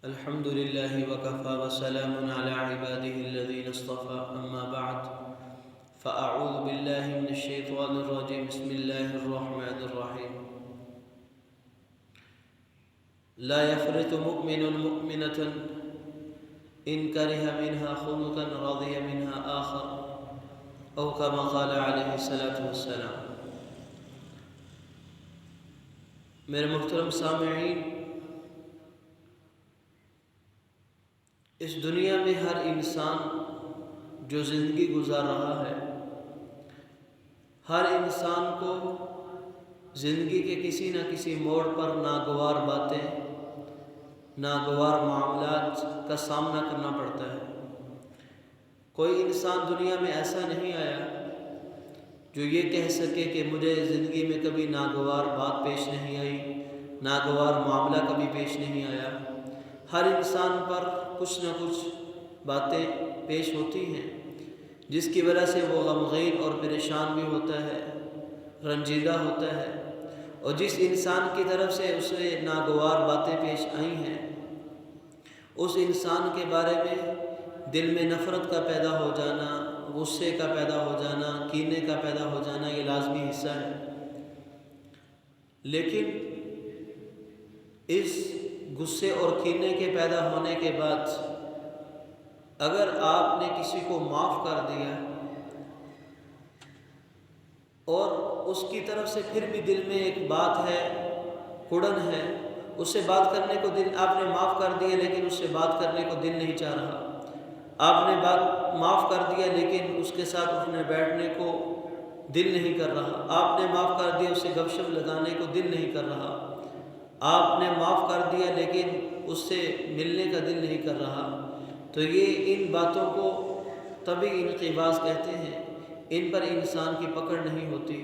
الحمد لله وكفى وسلام على عباده الذين اصطفى أما بعد فأعوذ بالله من الشيطان الرجيم بسم الله الرحمن الرحيم لا يفرط مؤمن مؤمنة إن كره منها خلقا رضي منها آخر أو كما قال عليه الصلاة والسلام۔ میرے محترم سامعین، اس دنیا میں ہر انسان جو زندگی گزار رہا ہے، ہر انسان کو زندگی کے کسی نہ کسی موڑ پر ناگوار باتیں، ناگوار معاملات کا سامنا کرنا پڑتا ہے۔ کوئی انسان دنیا میں ایسا نہیں آیا جو یہ کہہ سکے کہ مجھے زندگی میں کبھی ناگوار بات پیش نہیں آئی، ناگوار معاملہ کبھی پیش نہیں آیا۔ ہر انسان پر کچھ نہ کچھ باتیں پیش ہوتی ہیں جس کی وجہ سے وہ غمگین اور پریشان بھی ہوتا ہے، رنجیدہ ہوتا ہے، اور جس انسان کی طرف سے اسے ناگوار باتیں پیش آئی ہیں اس انسان کے بارے میں دل میں نفرت کا پیدا ہو جانا، غصے کا پیدا ہو جانا، کینے کا پیدا ہو جانا یہ لازمی حصہ ہے۔ لیکن اس غصے اور کینے کے پیدا ہونے کے بعد اگر آپ نے کسی کو معاف کر دیا اور اس کی طرف سے پھر بھی دل میں ایک بات ہے، کڑن ہے، اس سے بات کرنے کو دل، آپ نے معاف کر دیا لیکن اس سے بات کرنے کو دل نہیں چاہ رہا، آپ نے بات معاف کر دیا لیکن اس کے ساتھ اٹھنے بیٹھنے کو دل نہیں کر رہا، آپ نے معاف کر دیا اسے گپ شپ لگانے کو دل نہیں کر رہا، آپ نے معاف کر دیا لیکن اس سے ملنے کا دل نہیں کر رہا، تو یہ ان باتوں کو طبی انقباض کہتے ہیں۔ ان پر انسان کی پکڑ نہیں ہوتی،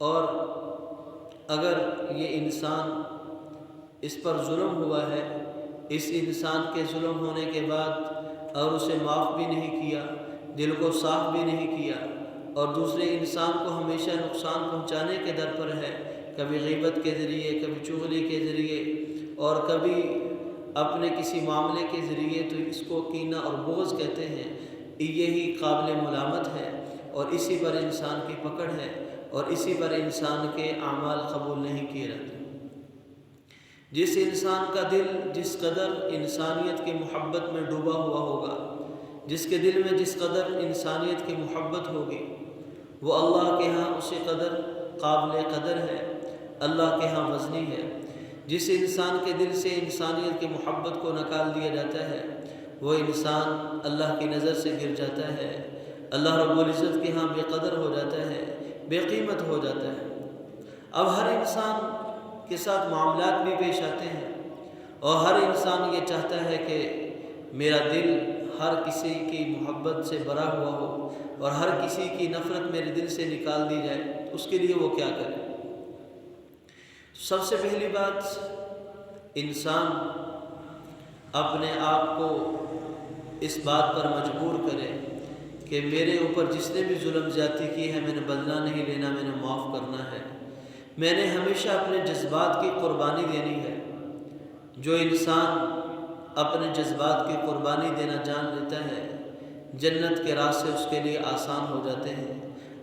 اور اگر یہ انسان اس پر ظلم ہوا ہے، اس انسان کے ظلم ہونے کے بعد اور اسے معاف بھی نہیں کیا، دل کو صاف بھی نہیں کیا، اور دوسرے انسان کو ہمیشہ نقصان پہنچانے کے در پر ہے، کبھی غیبت کے ذریعے، کبھی چغلی کے ذریعے، اور کبھی اپنے کسی معاملے کے ذریعے، تو اس کو کینہ اور بغض کہتے ہیں۔ یہی قابل ملامت ہے، اور اسی پر انسان کی پکڑ ہے، اور اسی پر انسان کے اعمال قبول نہیں کیے جاتے۔ جس انسان کا دل جس قدر انسانیت کی محبت میں ڈوبا ہوا ہوگا، جس کے دل میں جس قدر انسانیت کی محبت ہوگی، وہ اللہ کے ہاں اسی قدر قابل قدر ہے، اللہ کے ہاں وزنی ہے۔ جس انسان کے دل سے انسانیت کی محبت کو نکال دیا جاتا ہے وہ انسان اللہ کی نظر سے گر جاتا ہے، اللہ رب العزت کے ہاں بے قدر ہو جاتا ہے، بے قیمت ہو جاتا ہے۔ اب ہر انسان کے ساتھ معاملات بھی پیش آتے ہیں، اور ہر انسان یہ چاہتا ہے کہ میرا دل ہر کسی کی محبت سے بھرا ہوا ہو، اور ہر کسی کی نفرت میرے دل سے نکال دی جائے، اس کے لیے وہ کیا کرے؟ سب سے پہلی بات، انسان اپنے آپ کو اس بات پر مجبور کرے کہ میرے اوپر جس نے بھی ظلم زیادتی کی ہے میں نے بدلہ نہیں لینا، میں نے معاف کرنا ہے، میں نے ہمیشہ اپنے جذبات کی قربانی دینی ہے۔ جو انسان اپنے جذبات کی قربانی دینا جان لیتا ہے، جنت کے راستے اس کے لیے آسان ہو جاتے ہیں،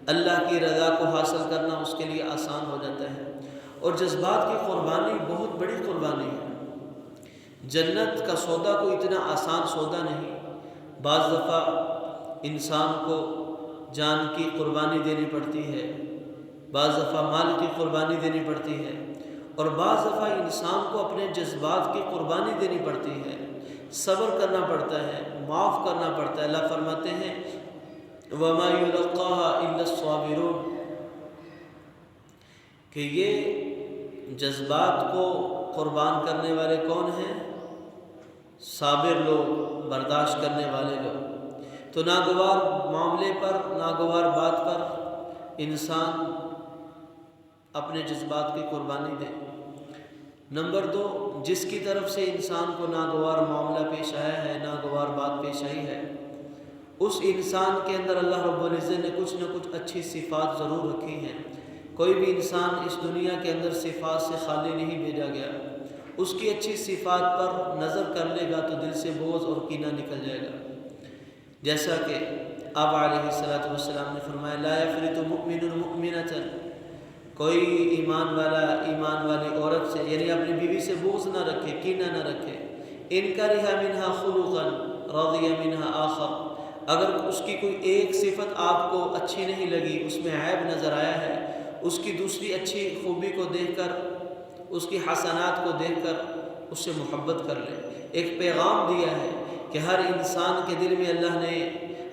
اللہ کی رضا کو حاصل کرنا اس کے لیے آسان ہو جاتا ہے، اور جذبات کی قربانی بہت بڑی قربانی ہے۔ جنت کا سودا کوئی اتنا آسان سودا نہیں۔ بعض دفعہ انسان کو جان کی قربانی دینی پڑتی ہے، بعض دفعہ مال کی قربانی دینی پڑتی ہے، اور بعض دفعہ انسان کو اپنے جذبات کی قربانی دینی پڑتی ہے، صبر کرنا پڑتا ہے، معاف کرنا پڑتا ہے۔ اللہ فرماتے ہیں وَمَا يُلَقَّاهَا إِلَّا الصَّابِرُونَ، کہ یہ جذبات کو قربان کرنے والے کون ہیں؟ صابر لوگ، برداشت کرنے والے لوگ۔ تو ناگوار معاملے پر، ناگوار بات پر انسان اپنے جذبات کی قربانی دے۔ نمبر 2، جس کی طرف سے انسان کو ناگوار معاملہ پیش آیا ہے، ناگوار بات پیش آئی ہے، اس انسان کے اندر اللہ رب العزت نے کچھ نہ کچھ اچھی صفات ضرور رکھی ہیں۔ کوئی بھی انسان اس دنیا کے اندر صفات سے خالی نہیں بھیجا گیا، اس کی اچھی صفات پر نظر کر لے گا تو دل سے بغض اور کینہ نکل جائے گا. جیسا کہ آپ علیہ الصلوۃ والسلام نے فرمایا لا یفرط مؤمن مؤمنۃ، کوئی ایمان والا ایمان والی عورت سے یعنی اپنی بیوی سے بغض نہ رکھے، کینہ نہ رکھے. ان کرہ منہا خلقا رضی منہا آخر، اگر اس کی کوئی ایک صفت آپ کو اچھی نہیں لگی، اس میں عیب نظر آیا ہے، اس کی دوسری اچھی خوبی کو دیکھ کر، اس کی حسنات کو دیکھ کر اس سے محبت کر لے. ایک پیغام دیا ہے کہ ہر انسان کے دل میں اللہ نے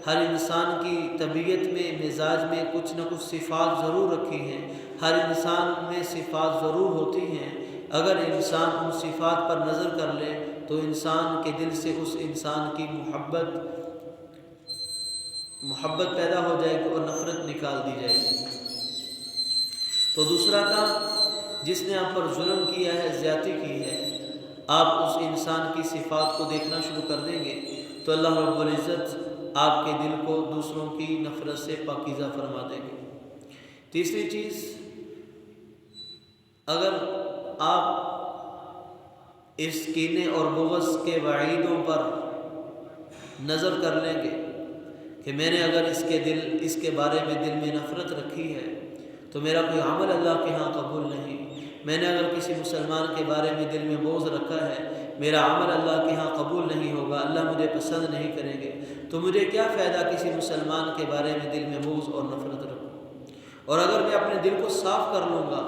ہر انسان کی طبیعت میں، مزاج میں کچھ نہ کچھ صفات ضرور رکھی ہیں. ہر انسان میں صفات ضرور ہوتی ہیں. اگر انسان ان صفات پر نظر کر لے تو انسان کے دل سے اس انسان کی محبت پیدا ہو جائے گی اور نفرت نکال دی جائے گی. تو دوسرا کام، جس نے آپ پر ظلم کیا ہے، زیادتی کی ہے، آپ اس انسان کی صفات کو دیکھنا شروع کر دیں گے تو اللہ رب العزت آپ کے دل کو دوسروں کی نفرت سے پاکیزہ فرما دیں گے. تیسری چیز، اگر آپ اس کینے اور بغض کے وعیدوں پر نظر کر لیں گے کہ میں نے اگر اس کے بارے میں دل میں نفرت رکھی ہے تو میرا کوئی عمل اللہ کے ہاں قبول نہیں. میں نے اگر کسی مسلمان کے بارے میں دل میں بغض رکھا ہے، میرا عمل اللہ کے ہاں قبول نہیں ہوگا، اللہ مجھے پسند نہیں کریں گے، تو مجھے کیا فائدہ کسی مسلمان کے بارے میں دل میں بغض اور نفرت رکھوں. اور اگر میں اپنے دل کو صاف کر لوں گا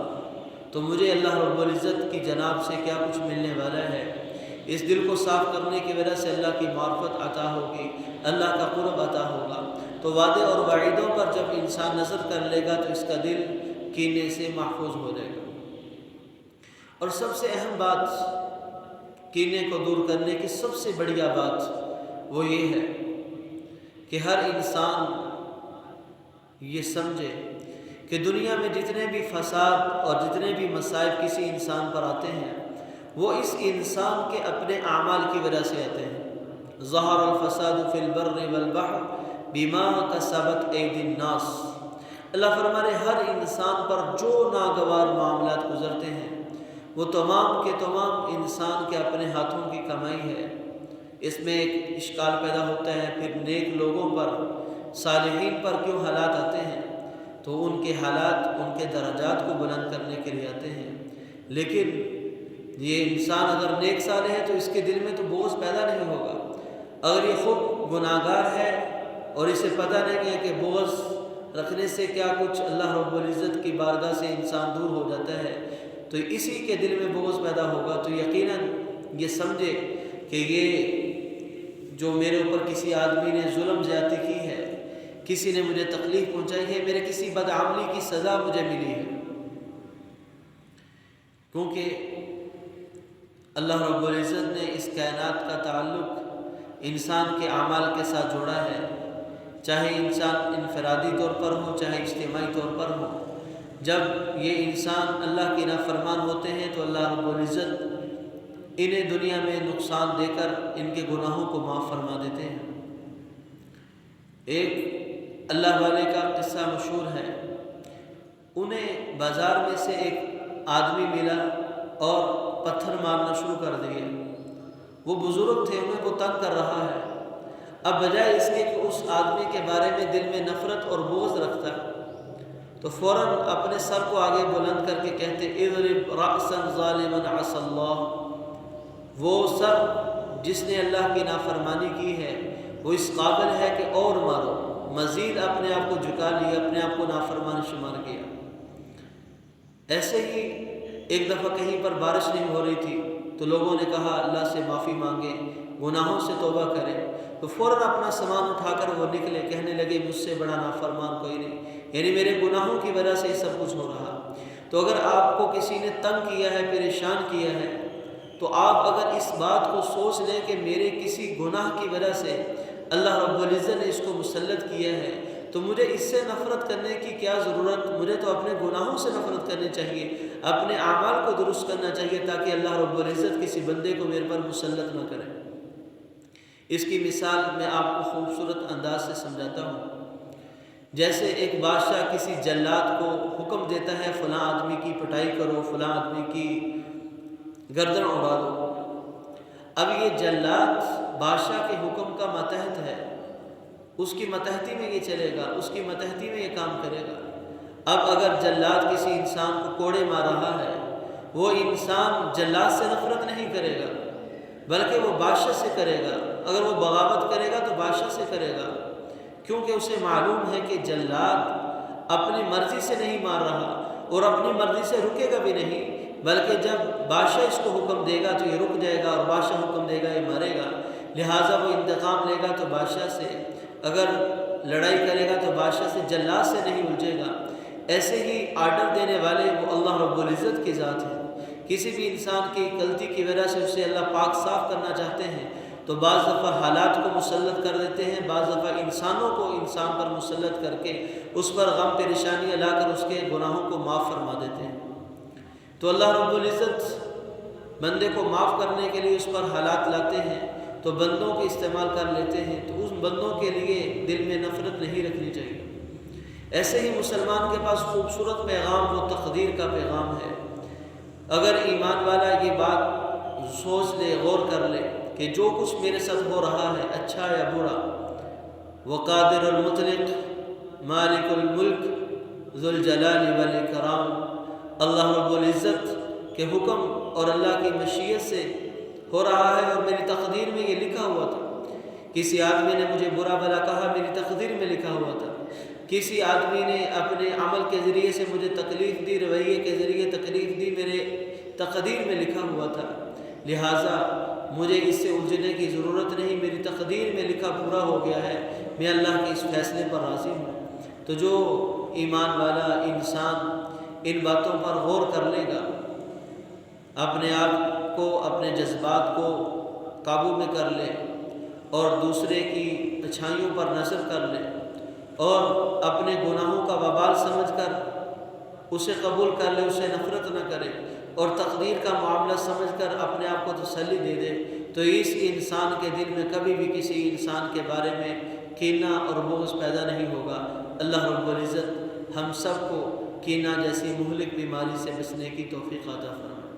تو مجھے اللہ رب العزت کی جناب سے کیا کچھ ملنے والا ہے. اس دل کو صاف کرنے کی وجہ سے اللہ کی معرفت عطا ہوگی، اللہ کا قرب عطا ہوگا. تو وعدے اور وعیدوں پر جب انسان نظر کر لے گا تو اس کا دل کینے سے محفوظ ہو جائے گا. اور سب سے اہم بات، کینے کو دور کرنے کی سب سے بڑھیا بات وہ یہ ہے کہ ہر انسان یہ سمجھے کہ دنیا میں جتنے بھی فساد اور جتنے بھی مصائب کسی انسان پر آتے ہیں وہ اس انسان کے اپنے اعمال کی وجہ سے آتے ہیں. ظہر الفساد فی البر والبحر بما کسبت ایدی الناس. اللہ فرما رہے ہر انسان پر جو ناگوار معاملات گزرتے ہیں وہ تمام کے تمام انسان کے اپنے ہاتھوں کی کمائی ہے. اس میں ایک اشکال پیدا ہوتا ہے، پھر نیک لوگوں پر، صالحین پر کیوں حالات آتے ہیں؟ تو ان کے حالات ان کے درجات کو بلند کرنے کے لیے آتے ہیں. لیکن یہ انسان اگر نیک صالح ہے تو اس کے دل میں تو بغض پیدا نہیں ہوگا. اگر یہ خود گناہگار ہے اور اسے پتہ نہیں ہے کہ بغض رکھنے سے کیا کچھ اللہ رب العزت کی بارگاہ سے انسان دور ہو جاتا ہے، تو اسی کے دل میں بغض پیدا ہوگا. تو یقیناً یہ سمجھے کہ یہ جو میرے اوپر کسی آدمی نے ظلم زیادتی کی ہے، کسی نے مجھے تکلیف پہنچائی ہے، میرے کسی بدعملی کی سزا مجھے ملی ہے. کیونکہ اللہ رب العزت نے اس کائنات کا تعلق انسان کے اعمال کے ساتھ جوڑا ہے، چاہے انسان انفرادی طور پر ہو چاہے اجتماعی طور پر ہو. جب یہ انسان اللہ کے نافرمان ہوتے ہیں تو اللہ رب العزت انہیں دنیا میں نقصان دے کر ان کے گناہوں کو معاف فرما دیتے ہیں. ایک اللہ والے کا قصہ مشہور ہے. انہیں بازار میں سے ایک آدمی ملا اور پتھر مارنا شروع کر دیے. وہ بزرگ تھے، انہیں وہ تنگ کر رہا ہے. اب بجائے اس کے کہ اس آدمی کے بارے میں دل میں نفرت اور بغض رکھتا تو فوراً اپنے سر کو آگے بلند کر کے کہتے اضرب رأسا ظالما عصى اللہ. وہ سر جس نے اللہ کی نافرمانی کی ہے وہ اس قابل ہے کہ اور مارو. مزید اپنے آپ کو جھکا لیا، اپنے آپ کو نافرمان شمار کیا. ایسے ہی ایک دفعہ کہیں پر بارش نہیں ہو رہی تھی تو لوگوں نے کہا اللہ سے معافی مانگے، گناہوں سے توبہ کرے. تو فوراً اپنا سامان اٹھا کر وہ نکلے، کہنے لگے مجھ سے بڑا نافرمان کوئی نہیں، یعنی میرے گناہوں کی وجہ سے یہ سب کچھ ہو رہا. تو اگر آپ کو کسی نے تنگ کیا ہے، پریشان کیا ہے، تو آپ اگر اس بات کو سوچ لیں کہ میرے کسی گناہ کی وجہ سے اللہ رب العزت نے اس کو مسلط کیا ہے تو مجھے اس سے نفرت کرنے کی کیا ضرورت. مجھے تو اپنے گناہوں سے نفرت کرنی چاہیے، اپنے اعمال کو درست کرنا چاہیے تاکہ اللہ رب العزت کسی بندے کو میرے پر مسلط نہ کرے. اس کی مثال میں آپ کو خوبصورت انداز سے سمجھاتا ہوں. جیسے ایک بادشاہ کسی جلاد کو حکم دیتا ہے فلاں آدمی کی پٹائی کرو، فلاں آدمی کی گردن اڑا دو۔ اب یہ جلاد بادشاہ کے حکم کا ماتحت ہے، اس کی ماتحتی میں یہ چلے گا، اس کی ماتحتی میں یہ کام کرے گا۔ اب اگر جلاد کسی انسان کو کوڑے مار رہا ہے، وہ انسان جلاد سے نفرت نہیں کرے گا بلکہ وہ بادشاہ سے کرے گا۔ اگر وہ بغاوت کرے گا تو بادشاہ سے کرے گا، کیونکہ اسے معلوم ہے کہ جلاد اپنی مرضی سے نہیں مار رہا اور اپنی مرضی سے رکے گا بھی نہیں، بلکہ جب بادشاہ اس کو حکم دے گا تو یہ رک جائے گا، اور بادشاہ حکم دے گا یہ مارے گا۔ لہٰذا وہ انتقام لے گا تو بادشاہ سے، اگر لڑائی کرے گا تو بادشاہ سے، جلاد سے نہیں الجھے گا۔ ایسے ہی آرڈر دینے والے وہ اللہ رب العزت کی ذات ہے۔ کسی بھی انسان کی غلطی کی وجہ سے اسے اللہ پاک صاف کرنا چاہتے ہیں تو بعض دفعہ حالات کو مسلط کر دیتے ہیں، بعض دفعہ انسانوں کو انسان پر مسلط کر کے اس پر غم پریشانیاں لا کر اس کے گناہوں کو معاف فرما دیتے ہیں۔ تو اللہ رب العزت بندے کو معاف کرنے کے لیے اس پر حالات لاتے ہیں تو بندوں کے استعمال کر لیتے ہیں، تو اس بندوں کے لیے دل میں نفرت نہیں رکھنی چاہیے۔ ایسے ہی مسلمان کے پاس خوبصورت پیغام وہ تقدیر کا پیغام ہے۔ اگر ایمان والا یہ بات سوچ لے، غور کر لے کہ جو کچھ میرے ساتھ ہو رہا ہے اچھا یا برا، وقادر المطلق مالک الملک ذو الجلال والاکرام، اللہ رب العزت کے حکم اور اللہ کی مشیت سے ہو رہا ہے، اور میری تقدیر میں یہ لکھا ہوا تھا۔ کسی آدمی نے مجھے برا بھلا کہا، میری تقدیر میں لکھا ہوا تھا۔ کسی آدمی نے اپنے عمل کے ذریعے سے مجھے تکلیف دی، رویے کے ذریعے تکلیف دی، میرے تقدیر میں لکھا ہوا تھا۔ لہٰذا مجھے اس سے الجھنے کی ضرورت نہیں، میری تقدیر میں لکھا پورا ہو گیا ہے، میں اللہ کے اس فیصلے پر راضی ہوں۔ تو جو ایمان والا انسان ان باتوں پر غور کر لے گا، اپنے آپ کو، اپنے جذبات کو قابو میں کر لے اور دوسرے کی اچھائیوں پر نظر کر لے اور اپنے گناہوں کا وبال سمجھ کر اسے قبول کر لے، اسے نفرت نہ کرے اور تقدیر کا معاملہ سمجھ کر اپنے آپ کو تسلی دے دے، تو اس انسان کے دل میں کبھی بھی کسی انسان کے بارے میں کینہ اور بغض پیدا نہیں ہوگا۔ اللہ رب العزت ہم سب کو کینہ جیسی مہلک بیماری سے بچنے کی توفیق عطا فرمائے۔